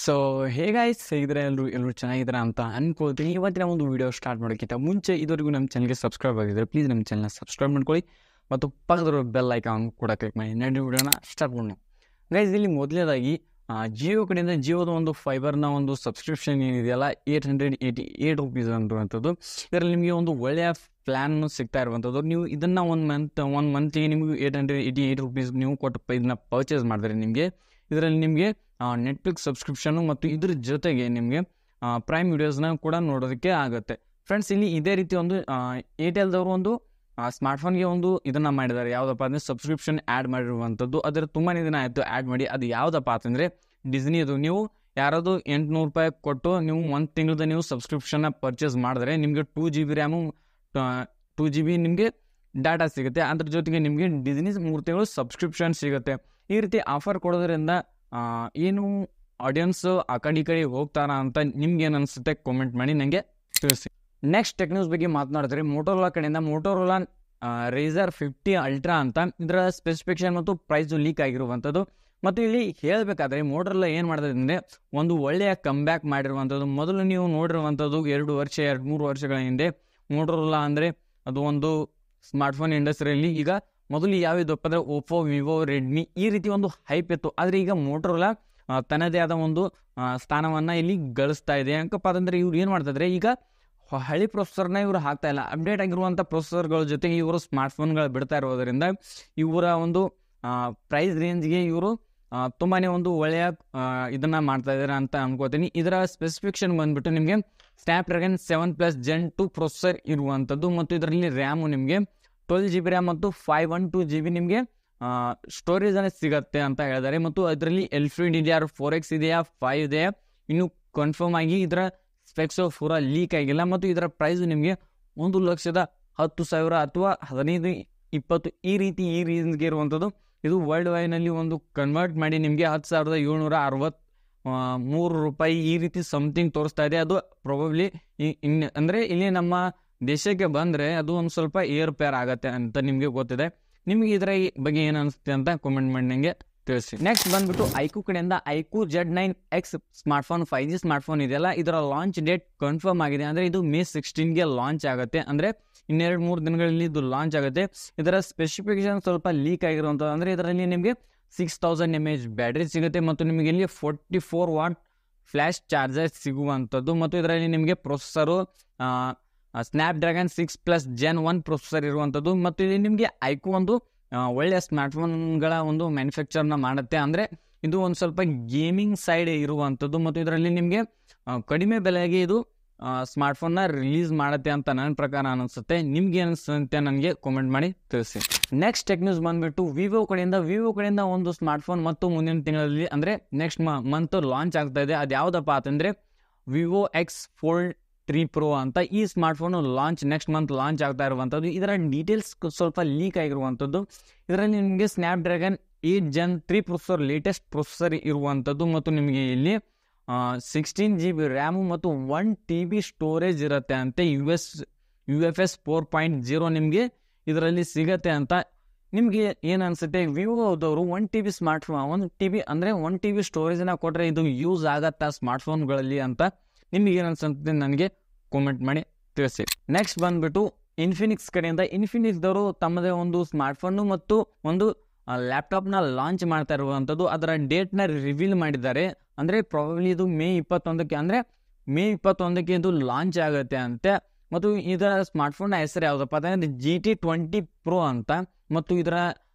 So ಹೇಗಾಯ್ತು ಹೇಗಿದ್ರೆ ಎಲ್ಲರೂ ಚೆನ್ನಾಗಿದ್ದೀರಾ ಅಂತ ಅನ್ಕೊಳ್ತೀನಿ. ಇವತ್ತಿನ ಒಂದು ವಿಡಿಯೋ ಸ್ಟಾರ್ಟ್ ಮಾಡೋಕ್ಕಿಂತ ಮುಂಚೆ ಇದುವರೆಗೂ ನಮ್ಮ ಚಾನಲ್ಗೆ ಸಬ್ಸ್ಕ್ರೈಬ್ ಆಗಿದ್ರೆ ಪ್ಲೀಸ್ ನಮ್ಮ ಚಾನಲ್ನ ಸಬ್ಸ್ಕ್ರೈಬ್ ಮಾಡ್ಕೊಳ್ಳಿ ಮತ್ತು ಪಕ್ಕದ ಬೆಲ್ ಐಕಾನ್ ಕೂಡ ಕ್ಲಿಕ್ ಮಾಡಿ. ನೆಕ್ಸ್ಟ್ ವಿಡಿಯೋನ ಸ್ಟಾರ್ಟ್ ಮಾಡೋಣ. ಗೈಸ್, ಇಲ್ಲಿ ಮೊದಲನೇದಾಗಿ ಜಿಯೋ ಕಡೆಯಿಂದ ಜಿಯೋದ ಒಂದು ಫೈಬರ್ನ ಒಂದು ಸಬ್ಸ್ಕ್ರಿಪ್ಷನ್ ಏನಿದೆಯಲ್ಲ 888 ರುಪೀಸ್ ಅನ್ನುವಂಥದ್ದು. ಇದರಲ್ಲಿ ನಿಮಗೆ ಒಂದು ಒಳ್ಳೆಯ ಪ್ಲ್ಯಾನ್ ಸಿಗ್ತಾ ಇರುವಂಥದ್ದು. ನೀವು ಇದನ್ನು ಒಂದು ಮಂತ್ಗೆ ನಿಮಗೆ 888 ರುಪೀಸ್ ನೀವು ಕೊಟ್ಟು ಇದನ್ನ ಪರ್ಚೇಸ್ ಮಾಡಿದ್ರೆ ಇದರಲ್ಲಿ ನಿಮಗೆ ನೆಟ್ಫ್ಲಿಕ್ಸ್ ಸಬ್ಸ್ಕ್ರಿಪ್ಷನ್ನು ಮತ್ತು ಇದ್ರ ಜೊತೆಗೆ ನಿಮಗೆ ಪ್ರೈಮ್ ವಿಡಿಯೋಸ್ನ ಕೂಡ ನೋಡೋದಕ್ಕೆ ಆಗುತ್ತೆ. ಫ್ರೆಂಡ್ಸ್, ಇಲ್ಲಿ ಇದೇ ರೀತಿ ಒಂದು ಏರ್ಟೆಲ್ದವರು ಒಂದು ಸ್ಮಾರ್ಟ್ಫೋನ್ಗೆ ಒಂದು ಇದನ್ನು ಮಾಡಿದ್ದಾರೆ. ಯಾವುದಪ್ಪ ಅಂದರೆ ಸಬ್ಸ್ಕ್ರಿಪ್ಷನ್ ಆ್ಯಡ್ ಮಾಡಿರುವಂಥದ್ದು. ಅದರ ತುಂಬಾ ದಿನ ಆಯಿತು ಆ್ಯಡ್ ಮಾಡಿ. ಅದು ಯಾವುದಪ್ಪ ಅಂತಂದರೆ ಡಿಸ್ನಿದು. ನೀವು ಯಾರಾದರೂ 800 ರೂಪಾಯಿ ಕೊಟ್ಟು ನೀವು ಒಂದು ತಿಂಗಳದ ನೀವು ಸಬ್ಸ್ಕ್ರಿಪ್ಷನ್ನ ಪರ್ಚೇಸ್ ಮಾಡಿದ್ರೆ ನಿಮಗೆ 2 GB ರ್ಯಾಮು 2 GB ನಿಮಗೆ ಡಾಟಾ ಸಿಗುತ್ತೆ. ಅದ್ರ ಜೊತೆಗೆ ನಿಮಗೆ ಡಿಸ್ನಿ 3 ತಿಂಗಳು ಸಬ್ಸ್ಕ್ರಿಪ್ಷನ್ ಸಿಗುತ್ತೆ. ಈ ರೀತಿ ಆಫರ್ ಕೊಡೋದ್ರಿಂದ ಏನು ಆಡಿಯನ್ಸು ಆ ಕಡೆ ಹೋಗ್ತಾರಾ ಅಂತ ನಿಮ್ಗೇನು ಅನಿಸುತ್ತೆ ಕಾಮೆಂಟ್ ಮಾಡಿ ನನಗೆ ತಿಳಿಸಿ. ನೆಕ್ಸ್ಟ್ ಟೆಕ್ ನ್ಯೂಸ್ ಬಗ್ಗೆ ಮಾತನಾಡಿದ್ರೆ ಮೋಟೋರೋಲಾ ಕಡೆಯಿಂದ ಮೋಟೋರೋಲಾ ರೇಸರ್ 50 ಅಲ್ಟ್ರಾ ಅಂತ ಇದರ ಸ್ಪೆಸಿಫಿಕೇಶನ್ ಮತ್ತು ಪ್ರೈಸು ಲೀಕ್ ಆಗಿರುವಂಥದ್ದು. ಮತ್ತು ಇಲ್ಲಿ ಹೇಳಬೇಕಾದ್ರೆ ಮೋಟೋರೋಲಾ ಏನು ಮಾಡ್ತದೆ ಅಂದರೆ ಒಂದು ಒಳ್ಳೆಯ ಕಮ್ಬ್ಯಾಕ್ ಮಾಡಿರುವಂಥದ್ದು. ಮೊದಲು ನೀವು ನೋಡಿರುವಂಥದ್ದು 2-3 ವರ್ಷಗಳ ಹಿಂದೆ ಮೋಟೋರೋಲಾ ಅಂದರೆ ಅದು ಒಂದು ಸ್ಮಾರ್ಟ್ಫೋನ್ ಇಂಡಸ್ಟ್ರಿಯಲ್ಲಿ ಈಗ ಮೊದಲು ಯಾವ್ದಪ್ಪ ಅಂದರೆ ಓಪೋ, ವಿವೋ, ರೆಡ್ಮಿ ಈ ರೀತಿ ಒಂದು ಹೈಪ್ ಇತ್ತು. ಆದರೆ ಈಗ ಮೋಟೋರೋಲಾ ತನ್ನದೇ ಆದ ಒಂದು ಸ್ಥಾನವನ್ನು ಇಲ್ಲಿ ಗಳಿಸ್ತಾ ಇದೆ. ಯಾಕಪ್ಪ ಅಂತಂದರೆ ಇವ್ರು ಏನು ಮಾಡ್ತಿದ್ರೆ ಈಗ ಹಳಿ ಪ್ರೊಸೆಸರ್ನ ಇವರು ಹಾಕ್ತಾ ಇಲ್ಲ. ಅಪ್ಡೇಟ್ ಆಗಿರುವಂಥ ಪ್ರೊಸೆಸರ್ಗಳ ಜೊತೆಗೆ ಇವರು ಸ್ಮಾರ್ಟ್ಫೋನ್ಗಳು ಬಿಡ್ತಾ ಇರೋದರಿಂದ ಇವರ ಒಂದು ಪ್ರೈಸ್ ರೇಂಜ್ಗೆ ಇವರು ತುಂಬಾ ಒಂದು ಒಳ್ಳೆಯ ಇದನ್ನು ಮಾಡ್ತಾ ಇದ್ದಾರೆ ಅಂತ ಅನ್ಕೋತೀನಿ. ಇದರ ಸ್ಪೆಸಿಫಿಕೇಶನ್ ಬಂದುಬಿಟ್ಟು ನಿಮಗೆ ಸ್ನ್ಯಾಪ್ಡ್ರ್ಯಾಗನ್ 7+ Gen 2 ಪ್ರೊಸೆಸರ್ ಇರುವಂಥದ್ದು. ಮತ್ತು ಇದರಲ್ಲಿ ರ್ಯಾಮು ನಿಮಗೆ 12 GB ರ್ಯಾಮ್ ಮತ್ತು 512 GB ನಿಮಗೆ ಸ್ಟೋರೇಜನ್ನು ಸಿಗುತ್ತೆ ಅಂತ ಹೇಳಿದ್ದಾರೆ. ಮತ್ತು ಅದರಲ್ಲಿ LPDDR4X ಇದೆಯಾ 5 ಇದೆಯಾ ಇನ್ನೂ ಕನ್ಫರ್ಮ್ ಆಗಿ ಇದರ ಸ್ಪೆಕ್ಸು ಪೂರ ಲೀಕ್ ಆಗಿಲ್ಲ. ಮತ್ತು ಇದರ ಪ್ರೈಸು ನಿಮಗೆ 1,10,000 ಅಥವಾ 15-20 ಈ ರೇಂಜ್ಗೆ ಇರುವಂಥದ್ದು. ಇದು ವರ್ಲ್ಡ್ ವೈಡ್ನಲ್ಲಿ ಒಂದು ಕನ್ವರ್ಟ್ ಮಾಡಿ ನಿಮಗೆ 10,763 ರೂಪಾಯಿ ಈ ರೀತಿ ಸಮಥಿಂಗ್ ತೋರಿಸ್ತಾ ಇದೆ. ಅದು ಪ್ರೊಬಬ್ಲಿ ಅಂದರೆ ಇಲ್ಲಿ ನಮ್ಮ ದೇಶಕ್ಕೆ ಬಂದರೆ ಅದು ಒಂದು ಸ್ವಲ್ಪ ಏರ್ಪೇರ್ ಆಗುತ್ತೆ ಅಂತ ನಿಮಗೆ ಗೊತ್ತಿದೆ. ನಿಮಗೆ ಇದರ ಬಗ್ಗೆ ಏನು ಅನಿಸುತ್ತೆ ಅಂತ ಕಾಮೆಂಟ್ ಮಾಡಿ ನನಗೆ ತಿಳಿಸಿ. ನೆಕ್ಸ್ಟ್ ಬಂದ್ಬಿಟ್ಟು ಐಕ್ಯೂ ಕಡೆಯಿಂದ IQ Z9X smartphone 5G smartphone ಇದೆಯಲ್ಲ, ಇದರ ಲಾಂಚ್ ಡೇಟ್ ಕನ್ಫರ್ಮ್ ಆಗಿದೆ. ಅಂದರೆ ಇದು May 16ಗೆ ಲಾಂಚ್ ಆಗುತ್ತೆ. ಅಂದರೆ 2-3 ದಿನಗಳಲ್ಲಿ ಇದು ಲಾಂಚ್ ಆಗುತ್ತೆ. ಇದರ ಸ್ಪೆಸಿಫಿಕೇಶನ್ ಸ್ವಲ್ಪ ಲೀಕ್ ಆಗಿರುವಂಥದ್ದು. ಅಂದರೆ ಇದರಲ್ಲಿ ನಿಮಗೆ 6000 mAh ಬ್ಯಾಟ್ರಿ ಸಿಗುತ್ತೆ ಮತ್ತು ನಿಮಗೆ ಇಲ್ಲಿ 44 ವಾಟ್ ಫ್ಲ್ಯಾಶ್ ಚಾರ್ಜರ್ ಸಿಗುವಂಥದ್ದು. ಮತ್ತು ಇದರಲ್ಲಿ ನಿಮಗೆ ಪ್ರೊಸೆಸರು ಸ್ನ್ಯಾಪ್ಡ್ರ್ಯಾಗನ್ 6+ Gen 1 ಪ್ರೊಸೆಸರ್ ಇರುವಂಥದ್ದು. ಮತ್ತು ಇಲ್ಲಿ ನಿಮಗೆ ಐಕ್ಯೂ ಒಂದು ಒಳ್ಳೆಯ ಸ್ಮಾರ್ಟ್ಫೋನ್ಗಳ ಒಂದು ಮ್ಯಾನುಫ್ಯಾಕ್ಚರ್ನ ಮಾಡುತ್ತೆ. ಅಂದರೆ ಇದು ಒಂದು ಸ್ವಲ್ಪ ಗೇಮಿಂಗ್ ಸೈಡ್ ಇರುವಂಥದ್ದು. ಮತ್ತು ಇದರಲ್ಲಿ ನಿಮಗೆ ಕಡಿಮೆ ಬೆಲೆಗೆ ಇದು ಸ್ಮಾರ್ಟ್ಫೋನ್ನ ರಿಲೀಸ್ ಮಾಡುತ್ತೆ ಅಂತ ನನ್ನ ಪ್ರಕಾರ ಅನಿಸುತ್ತೆ. ನಿಮ್ಗೆ ಅನಿಸುತ್ತೆ ನನಗೆ ಕಾಮೆಂಟ್ ಮಾಡಿ ತಿಳಿಸಿ. ನೆಕ್ಸ್ಟ್ ಟೆಕ್ ನ್ಯೂಸ್ ಬಂದುಬಿಟ್ಟು ವಿವೋ ಕಡೆಯಿಂದ ಒಂದು ಸ್ಮಾರ್ಟ್ಫೋನ್ ಮತ್ತು ಮುಂದಿನ ತಿಂಗಳಲ್ಲಿ ಅಂದರೆ ನೆಕ್ಸ್ಟ್ ಮಂತ್ ಲಾಂಚ್ ಆಗ್ತಾ ಇದೆ. ಅದು ಯಾವುದಪ್ಪ ಅಂತಂದರೆ ವಿವೋ X4 3 Pro ಅಂತ ಈ ಸ್ಮಾರ್ಟ್ಫೋನು ನೆಕ್ಸ್ಟ್ ಮಂತ್ ಲಾಂಚ್ ಆಗ್ತಾ ಇರುವಂಥದ್ದು. ಇದರ ಡೀಟೇಲ್ಸ್ ಸ್ವಲ್ಪ ಲೀಕ್ ಆಗಿರುವಂಥದ್ದು. ಇದರಲ್ಲಿ ನಿಮಗೆ Snapdragon 8 Gen 3 processor latest processor ಇರುವಂಥದ್ದು. ಮತ್ತು ನಿಮಗೆ ಇಲ್ಲಿ 16 GB ರ್ಯಾಮು ಮತ್ತು 1 TB ಸ್ಟೋರೇಜ್ ಇರುತ್ತೆ ಅಂತೆ. UFS 4.0 ನಿಮಗೆ ಇದರಲ್ಲಿ ಸಿಗತ್ತೆ ಅಂತ. ನಿಮಗೆ ಏನು ಅನಿಸುತ್ತೆ? ವಿವೋದವರು 1 TB ಸ್ಮಾರ್ಟ್ಫೋನ್ 1 TB ಅಂದರೆ 1 TB ಸ್ಟೋರೇಜನ್ನ ಕೊಟ್ಟರೆ ಇದು ಯೂಸ್ ಆಗತ್ತಾ ಸ್ಮಾರ್ಟ್ಫೋನ್ಗಳಲ್ಲಿ ಅಂತ ನಿಮಗೆ ಏನು ಅನ್ಸುತ್ತೆ ನನಗೆ ಕಾಮೆಂಟ್ ಮಾಡಿ ತಿಳಿಸಿ. ನೆಕ್ಸ್ಟ್ ಬಂದುಬಿಟ್ಟು ಇನ್ಫಿನಿಕ್ಸ್ ಕಡೆಯಿಂದ ಇನ್ಫಿನಿಕ್ಸ್ದವರು ತಮ್ಮದೇ ಒಂದು ಸ್ಮಾರ್ಟ್ಫೋನು ಮತ್ತು ಒಂದು ಲ್ಯಾಪ್ಟಾಪ್ನ ಲಾಂಚ್ ಮಾಡ್ತಾ ಇರುವಂಥದ್ದು. ಅದರ ಡೇಟ್ನ ರಿವೀಲ್ ಮಾಡಿದ್ದಾರೆ. ಅಂದರೆ ಪ್ರಾಬಬ್ಲಿ ಇದು May 21ಕ್ಕೆ ಇದು ಲಾಂಚ್ ಆಗುತ್ತೆ ಅಂತೆ. ಮತ್ತು ಇದರ ಸ್ಮಾರ್ಟ್ಫೋನ್ನ ಹೆಸರು ಯಾವುದಪ್ಪ ಅಂದರೆ GT20 Pro ಅಂತ. ಮತ್ತು ಇದರ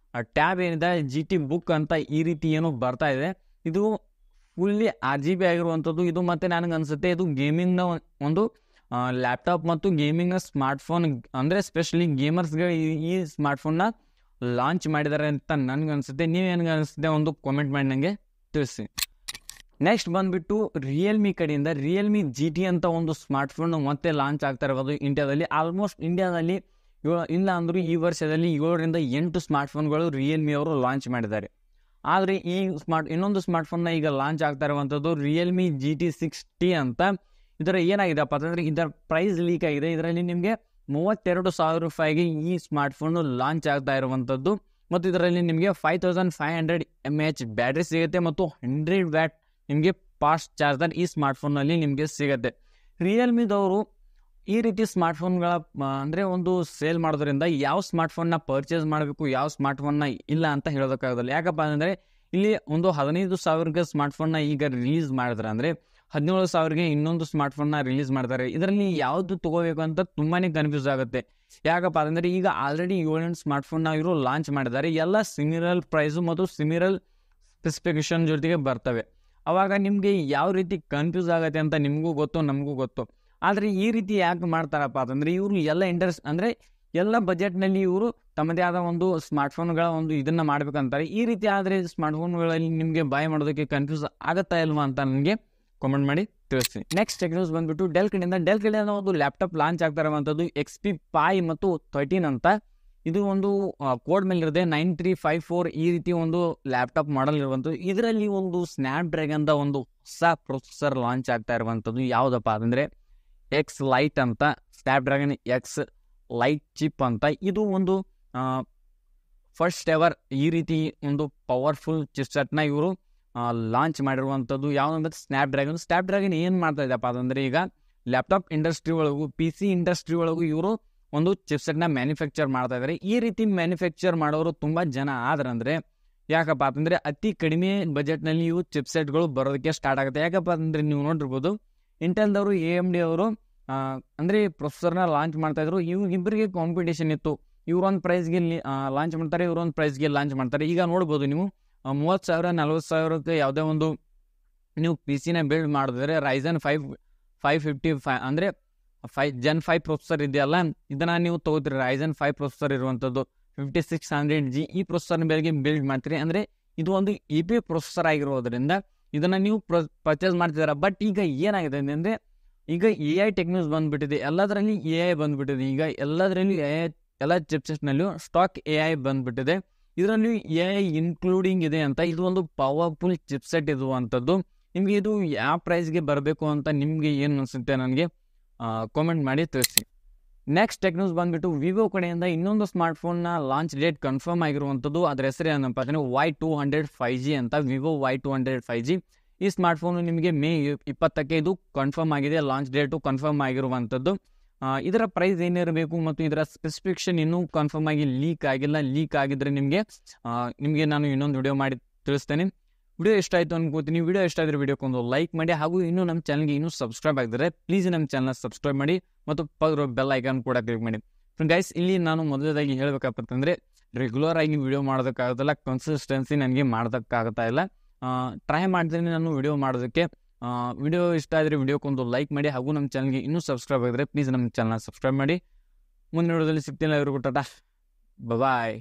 ಟ್ಯಾಬ್ ಏನಿದೆ GT Book ಅಂತ ಈ ರೀತಿ ಏನೋ ಬರ್ತಾ ಇದೆ. ಇದು ಫುಲ್ಲಿ RGB ಆಗಿರುವಂಥದ್ದು. ಇದು ಮತ್ತು ನನಗೆ ಅನಿಸುತ್ತೆ ಇದು ಗೇಮಿಂಗ್ನ ಒಂದು ಲ್ಯಾಪ್ಟಾಪ್ ಮತ್ತು ಗೇಮಿಂಗ್ನ ಸ್ಮಾರ್ಟ್ಫೋನ್. ಅಂದರೆ ಸ್ಪೆಷಲಿ ಗೇಮರ್ಸ್ಗೆ ಈ ಸ್ಮಾರ್ಟ್ಫೋನ್ನ ಲಾಂಚ್ ಮಾಡಿದ್ದಾರೆ ಅಂತ ನನಗೆ ಅನಿಸುತ್ತೆ. ನೀವೇನಿಗೆ ಅನಿಸುತ್ತೆ ಒಂದು ಕಾಮೆಂಟ್ ಮಾಡಿ ನನಗೆ ತಿಳಿಸಿ. ನೆಕ್ಸ್ಟ್ ಬಂದುಬಿಟ್ಟು ರಿಯಲ್ಮಿ ಕಡೆಯಿಂದ ರಿಯಲ್ಮಿ GT ಅಂತ ಒಂದು ಸ್ಮಾರ್ಟ್ಫೋನ್ ಮತ್ತೆ ಲಾಂಚ್ ಆಗ್ತಾ ಇರೋದು ಇಂಡಿಯಾದಲ್ಲಿ. ಆಲ್ಮೋಸ್ಟ್ ಇಂಡಿಯಾದಲ್ಲಿ ಇಲ್ಲ ಅಂದರೂ ಈ ವರ್ಷದಲ್ಲಿ 7-8 ಸ್ಮಾರ್ಟ್ಫೋನ್ಗಳು ರಿಯಲ್ಮಿ ಅವರು ಲಾಂಚ್ ಮಾಡಿದ್ದಾರೆ. ಆದರೆ ಈ ಇನ್ನೊಂದು ಸ್ಮಾರ್ಟ್ಫೋನ್ನ ಈಗ ಲಾಂಚ್ ಆಗ್ತಾ ಇರುವಂಥದ್ದು ರಿಯಲ್ಮಿ GT 6T ಅಂತ. ಇದರ ಏನಾಗಿದೆಪ್ಪ ಅಂತಂದರೆ ಇದರ ಪ್ರೈಸ್ ಲೀಕ್ ಆಗಿದೆ. ಇದರಲ್ಲಿ ನಿಮಗೆ 32,000 ರೂಪಾಯಿಗೆ ಈ ಸ್ಮಾರ್ಟ್ಫೋನು ಲಾಂಚ್ ಆಗ್ತಾ ಇರುವಂಥದ್ದು. ಮತ್ತು ಇದರಲ್ಲಿ ನಿಮಗೆ 5500 mAh ಬ್ಯಾಟ್ರಿ ಸಿಗುತ್ತೆ ಮತ್ತು 100 ವ್ಯಾಟ್ ನಿಮಗೆ ಫಾಸ್ಟ್ ಚಾರ್ಜರ್ ಈ ಸ್ಮಾರ್ಟ್ಫೋನಲ್ಲಿ ನಿಮಗೆ ಸಿಗುತ್ತೆ. ರಿಯಲ್ಮಿದವರು ಈ ರೀತಿ ಸ್ಮಾರ್ಟ್ಫೋನ್ಗಳ ಅಂದರೆ ಒಂದು ಸೇಲ್ ಮಾಡೋದ್ರಿಂದ ಯಾವ ಸ್ಮಾರ್ಟ್ಫೋನ್ನ ಪರ್ಚೇಸ್ ಮಾಡಬೇಕು, ಯಾವ ಸ್ಮಾರ್ಟ್ಫೋನ್ನ ಇಲ್ಲ ಅಂತ ಹೇಳೋದಕ್ಕಾಗೋದಿಲ್ಲ. ಯಾಕಪ್ಪ ಅಂದರೆ ಇಲ್ಲಿ ಒಂದು 15,000ಗೆ ಸ್ಮಾರ್ಟ್ಫೋನ್ನ ಈಗ ರಿಲೀಸ್ ಮಾಡಿದ್ರೆ ಅಂದರೆ 17,000ಗೆ ಇನ್ನೊಂದು ಸ್ಮಾರ್ಟ್ಫೋನ್ನ ರಿಲೀಸ್ ಮಾಡ್ತಾರೆ. ಇದರಲ್ಲಿ ಯಾವುದು ತೊಗೋಬೇಕು ಅಂತ ತುಂಬಾ ಕನ್ಫ್ಯೂಸ್ ಆಗುತ್ತೆ. ಯಾಕಪ್ಪ ಅಂದರೆ ಈಗ ಆಲ್ರೆಡಿ 7 ಸ್ಮಾರ್ಟ್ಫೋನ್ನ ಇವರು ಲಾಂಚ್ ಮಾಡಿದ್ದಾರೆ. ಎಲ್ಲ ಸಿಮಿಲರ್ ಪ್ರೈಸು ಮತ್ತು ಸಿಮಿಲರ್ ಸ್ಪೆಸಿಫಿಕೇಶನ್ ಜೊತೆಗೆ ಬರ್ತವೆ. ಆವಾಗ ನಿಮಗೆ ಯಾವ ರೀತಿ ಕನ್ಫ್ಯೂಸ್ ಆಗುತ್ತೆ ಅಂತ ನಿಮಗೂ ಗೊತ್ತು, ನಮಗೂ ಗೊತ್ತು. ಆದರೆ ಈ ರೀತಿ ಯಾಕೆ ಮಾಡ್ತಾರಪ್ಪ ಅಂತಂದರೆ ಇವರು ಎಲ್ಲ ಅಂದರೆ ಎಲ್ಲ ಬಜೆಟ್ನಲ್ಲಿ ಇವರು ತಮ್ಮದೇ ಆದ ಒಂದು ಸ್ಮಾರ್ಟ್ಫೋನ್ಗಳ ಒಂದು ಇದನ್ನು ಮಾಡ್ಬೇಕಂತಾರೆ. ಈ ರೀತಿ ಆದರೆ ಸ್ಮಾರ್ಟ್ಫೋನ್ಗಳಲ್ಲಿ ನಿಮಗೆ ಬಾಯ್ ಮಾಡೋದಕ್ಕೆ ಕನ್ಫ್ಯೂಸ್ ಆಗುತ್ತಾ ಇಲ್ವಾ ಅಂತ ನನಗೆ ಕಾಮೆಂಟ್ ಮಾಡಿ ತಿಳಿಸ್ತೀನಿ. ನೆಕ್ಸ್ಟ್ ಟೆಕ್ ನ್ಯೂಸ್ ಬಂದುಬಿಟ್ಟು ಡೆಲ್ ಕಡೆಯಿಂದ ಒಂದು ಲ್ಯಾಪ್ಟಾಪ್ ಲಾಂಚ್ ಆಗ್ತಾ ಇರುವಂಥದ್ದು XP Pi ಮತ್ತು 13 ಅಂತ. ಇದು ಒಂದು ಕೋಡ್ ಮೇಲಿರುತ್ತೆ 9354 ಈ ರೀತಿ ಒಂದು ಲ್ಯಾಪ್ಟಾಪ್ ಮಾಡಲ್ ಇರುವಂಥದ್ದು. ಇದರಲ್ಲಿ ಒಂದು ಸ್ನ್ಯಾಪ್ಡ್ರ್ಯಾಗನ್ದ ಒಂದು ಹೊಸ ಪ್ರೊಸೆಸರ್ ಲಾಂಚ್ ಆಗ್ತಾ ಇರುವಂಥದ್ದು. ಯಾವುದಪ್ಪ ಅಂದರೆ X Lite ಅಂತ, ಸ್ನ್ಯಾಪ್ಡ್ರ್ಯಾಗನ್ X Lite ಚಿಪ್ ಅಂತ. ಇದು ಒಂದು ಫಸ್ಟ್ ಎವರ್ ಈ ರೀತಿ ಒಂದು ಪವರ್ಫುಲ್ ಚಿಪ್ಸೆಟ್ನ ಇವರು ಲಾಂಚ್ ಮಾಡಿರುವಂಥದ್ದು. ಯಾವುದಂದ್ರೆ ಸ್ನ್ಯಾಪ್ಡ್ರ್ಯಾಗನ್ ಏನು ಮಾಡ್ತಾ ಇದ್ದಪ್ಪ ಅಂತಂದರೆ ಈಗ ಲ್ಯಾಪ್ಟಾಪ್ ಇಂಡಸ್ಟ್ರಿ ಒಳಗೂ PC ಇಂಡಸ್ಟ್ರಿ ಒಳಗೂ ಇವರು ಒಂದು ಚಿಪ್ಸೆಟ್ನ ಮ್ಯಾನುಫ್ಯಾಕ್ಚರ್ ಮಾಡ್ತಾ ಇದ್ದಾರೆ. ಈ ರೀತಿ ಮ್ಯಾನುಫ್ಯಾಕ್ಚರ್ ಮಾಡೋರು ತುಂಬ ಜನ ಆದ್ರಂದರೆ ಯಾಕಪ್ಪ ಅಂತಂದರೆ ಅತಿ ಕಡಿಮೆ ಬಜೆಟ್ನಲ್ಲಿ ಇವು ಚಿಪ್ಸೆಟ್ಗಳು ಬರೋದಕ್ಕೆ ಸ್ಟಾರ್ಟ್ ಆಗುತ್ತೆ. ಯಾಕಪ್ಪ ಅಂತಂದರೆ ನೀವು ನೋಡಿರ್ಬೋದು ಇಂಟೆಲ್ದವರು AMD ಅವರು ಅಂದರೆ ಪ್ರೊಸೆಸರ್ನ ಲಾಂಚ್ ಮಾಡ್ತಾಯಿದ್ರು. ಇಬ್ಬರಿಗೆ ಕಾಂಪಿಟೇಷನ್ ಇತ್ತು. ಇವ್ರೊಂದು ಪ್ರೈಸ್ಗೆ ಲಾಂಚ್ ಮಾಡ್ತಾರೆ, ಇವ್ರೊಂದು ಪ್ರೈಸ್ಗೆ ಲಾಂಚ್ ಮಾಡ್ತಾರೆ. ಈಗ ನೋಡ್ಬೋದು ನೀವು 30,000 40,000ಕ್ಕೆ ಯಾವುದೇ ಒಂದು ನೀವು PC ಬಿಲ್ಡ್ ಮಾಡಿದ್ರೆ Ryzen 555 ಅಂದರೆ Gen 5 ಪ್ರೊಸೆಸರ್ ಇದೆಯಲ್ಲ, ಇದನ್ನು ನೀವು ತೊಗೋತೀರಿ. Ryzen 5 ಪ್ರೊಸೆಸರ್ ಇರುವಂಥದ್ದು 5600G ಈ ಪ್ರೊಸೆಸರ್ ಮೇಲೆ ಬಿಲ್ಡ್ ಮಾಡ್ತೀರಿ. ಅಂದರೆ ಇದು ಒಂದು EP ಪ್ರೊಸೆಸರ್ ಆಗಿರೋದ್ರಿಂದ ಇದನ್ನು ನೀವು ಪರ್ಚೇಸ್ ಮಾಡ್ತಿದ್ದೀರಾ. ಬಟ್ ಈಗ ಏನಾಗಿದೆ ಅಂದರೆ ಈಗ AI ಟೆಕ್ನಾಲಜಿ ಬಂದುಬಿಟ್ಟಿದೆ, ಎಲ್ಲದರಲ್ಲಿ AI ಬಂದುಬಿಟ್ಟಿದೆ. ಈಗ ಎಲ್ಲದರಲ್ಲೂ AI, ಎಲ್ಲ ಚಿಪ್ಸೆಟ್ನಲ್ಲೂ ಸ್ಟಾಕ್ AI ಬಂದುಬಿಟ್ಟಿದೆ. ಇದರಲ್ಲಿ AI ಇನ್ಕ್ಲೂಡಿಂಗ್ ಇದೆ ಅಂತ. ಇದು ಒಂದು ಪವರ್ಫುಲ್ ಚಿಪ್ಸೆಟ್ ಇರುವಂಥದ್ದು. ನಿಮಗೆ ಇದು ಯಾವ ಪ್ರೈಸ್ಗೆ ಬರಬೇಕು ಅಂತ ನಿಮಗೆ ಏನು ಅನಿಸುತ್ತೆ ನನಗೆ ಕಾಮೆಂಟ್ ಮಾಡಿ ತಿಳಿಸಿ. ನೆಕ್ಸ್ಟ್ ಟೆಕ್ ನ್ಯೂಸ್ ಬಂದುಬಿಟ್ಟು ವಿವೋ ಕಡೆಯಿಂದ ಇನ್ನೊಂದು ಸ್ಮಾರ್ಟ್ಫೋನ್ನ ಲಾಂಚ್ ಡೇಟ್ ಕನ್ಫರ್ಮ್ ಆಗಿರುವಂಥದ್ದು. ಅದರ ಹೆಸರು ಏನಪ್ಪ ಅಂದರೆ Y200 5G ಅಂತ. ವಿವೋ Y200 5G ಈ ಸ್ಮಾರ್ಟ್ಫೋನು ನಿಮಗೆ ಮೇ 20ಕ್ಕೆ ಇದು ಕನ್ಫರ್ಮ್ ಆಗಿದೆ. ಲಾಂಚ್ ಡೇಟು ಕನ್ಫರ್ಮ್ ಆಗಿರುವಂಥದ್ದು. ಇದರ ಪ್ರೈಸ್ ಏನಿರಬೇಕು ಮತ್ತು ಇದರ ಸ್ಪೆಸಿಫಿಕೇಶನ್ ಇನ್ನೂ ಕನ್ಫರ್ಮ್ ಆಗಿ ಲೀಕ್ ಆಗಿಲ್ಲ. ಲೀಕ್ ಆಗಿದ್ದರೆ ನಿಮಗೆ ನಾನು ಇನ್ನೊಂದು ವಿಡಿಯೋ ಮಾಡಿ ತಿಳಿಸ್ತೇನೆ. ವಿಡಿಯೋ ಇಷ್ಟ ಆಯಿತು ಅನ್ಕೋತೀನಿ. ವಿಡಿಯೋ ಇಷ್ಟ ಆದರೆ ವಿಡಿಯೋಕ್ಕೊಂದು ಲೈಕ್ ಮಾಡಿ, ಹಾಗೂ ಇನ್ನೂ ನಮ್ಮ ಚಾನಲ್ಗೆ ಇನ್ನೂ ಸಬ್ಸ್ಕ್ರೈಬ್ ಆಗಿದ್ದರೆ ಪ್ಲೀಸ್ ನಮ್ಮ ಚಾನಲ್ನ ಸಬ್ಸ್ಕ್ರೈಬ್ ಮಾಡಿ ಮತ್ತು ಪಕ್ಕದ ಬೆಲ್ ಐಕಾನ್ ಕೂಡ ಕ್ಲಿಕ್ ಮಾಡಿ. ಗೈಸ್, ಇಲ್ಲಿ ನಾನು ಮೊದಲದಾಗಿ ಹೇಳಬೇಕಪ್ಪ ಅಂತಂದರೆ ರೆಗ್ಯುಲರ್ ಆಗಿ ವಿಡಿಯೋ ಮಾಡೋದಕ್ಕಾಗೋದಿಲ್ಲ, ಕನ್ಸಿಸ್ಟೆನ್ಸಿ ನನಗೆ ಮಾಡೋದಕ್ಕಾಗ್ತಾ ಇಲ್ಲ. ಟ್ರೈ ಮಾಡ್ತೀನಿ ನಾನು ವಿಡಿಯೋ ಮಾಡೋದಕ್ಕೆ. ವಿಡಿಯೋ ಇಷ್ಟ ಆದರೆ ವಿಡಿಯೋಕ್ಕೊಂದು ಲೈಕ್ ಮಾಡಿ, ಹಾಗೂ ನಮ್ಮ ಚಾನಲ್ಗೆ ಇನ್ನೂ ಸಬ್ಸ್ಕ್ರೈಬ್ ಆಗಿದ್ರೆ ಪ್ಲೀಸ್ ನಮ್ಮ ಚಾನಲ್ನ ಸಬ್ಸ್ಕ್ರೈಬ್ ಮಾಡಿ. ಮುಂದಿನ ವಿಡಿಯೋದಲ್ಲಿ ಸಿಗ್ತೀನಿ. ಎಲ್ಲರಿಗೂ ಟಾಟಾ, ಬಾಯ್.